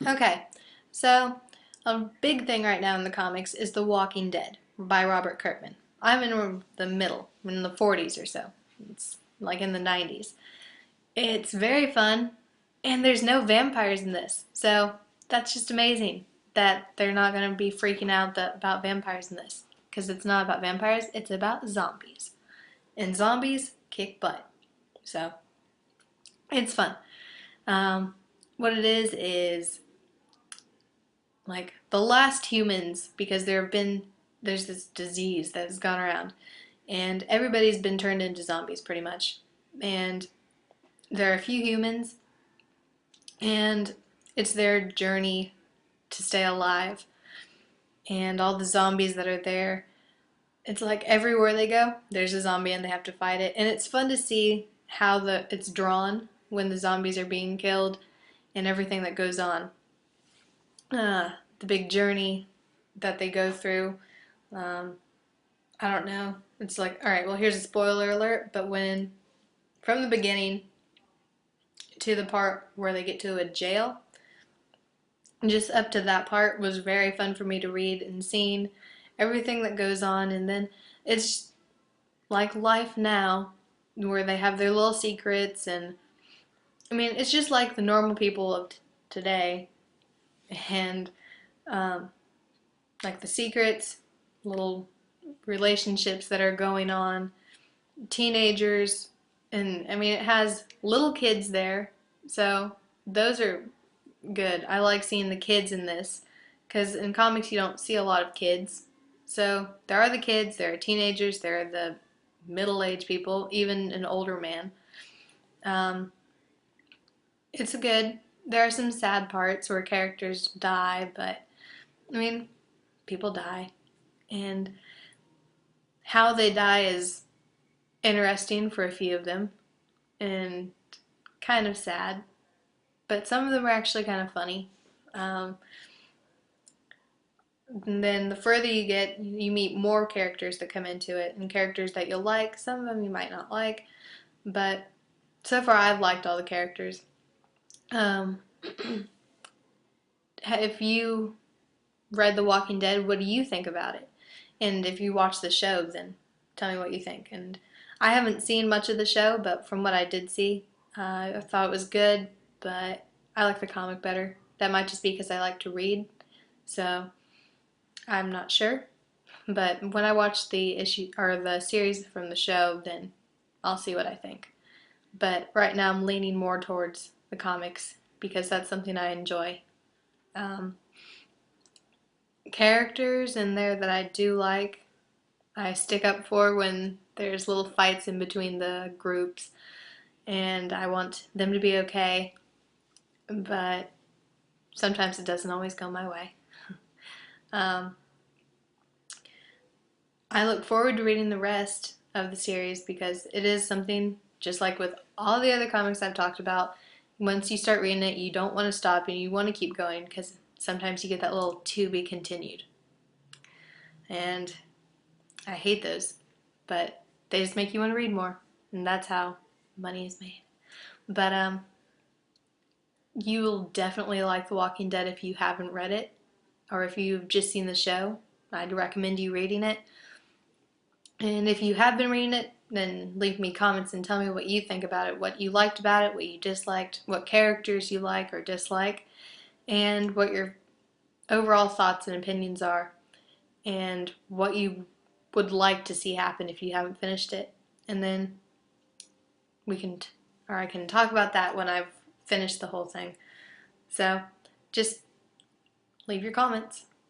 Okay, so a big thing right now in the comics is The Walking Dead by Robert Kirkman. I'm in the middle, in the 40s or so. It's like in the 90s. It's very fun, and there's no vampires in this, so that's just amazing that they're not going to be freaking out about vampires in this. Because it's not about vampires, it's about zombies. And zombies kick butt. So, it's fun. Um, what it is like the last humans, because there's this disease that has gone around, and everybody's been turned into zombies pretty much. And there are a few humans, and it's their journey to stay alive. And all the zombies that are there, it's like everywhere they go, there's a zombie and they have to fight it. And it's fun to see how it's drawn when the zombies are being killed and everything that goes on. The big journey that they go through. Um, I don't know. It's like, all right, well, here's a spoiler alert, but from the beginning to the part where they get to a jail, just up to that part was very fun for me to read and seeing everything that goes on. And then it's like life now, where they have their little secrets. And I mean, it's just like the normal people of today. And um, like the secrets, little relationships that are going on, teenagers, and I mean, it has little kids there, so those are good. I like seeing the kids in this because in comics you don't see a lot of kids. So there are the kids, there are teenagers, there are the middle-aged people, even an older man. Um, it's good. There are some sad parts where characters die, but I mean, people die, and how they die is interesting for a few of them and kind of sad, but some of them are actually kind of funny. Um, and then the further you get, you meet more characters that come into it, and characters that you'll like. Some of them you might not like, but so far I've liked all the characters. Um, if you read The Walking Dead, what do you think about it? And if you watch the show, then tell me what you think. And I haven't seen much of the show, but from what I did see, I thought it was good, but I like the comic better. That might just be because I like to read, so I'm not sure. But when I watch the issue or the series from the show, then I'll see what I think. But right now I'm leaning more towards the comics because that's something I enjoy. Um, Characters in there that I do like, I stick up for when there's little fights in between the groups, and I want them to be okay, but sometimes it doesn't always go my way. Um, I look forward to reading the rest of the series because it is something, just like with all the other comics I've talked about, once you start reading it, you don't want to stop and you want to keep going because sometimes you get that little to be continued. And I hate those, but they just make you want to read more, and that's how money is made. But you will definitely like The Walking Dead if you haven't read it, or if you've just seen the show. I'd recommend you reading it. And if you have been reading it, then leave me comments and tell me what you think about it, what you liked about it, what you disliked, what characters you like or dislike, and what your overall thoughts and opinions are, and what you would like to see happen if you haven't finished it. And then I can talk about that when I've finished the whole thing. So just leave your comments.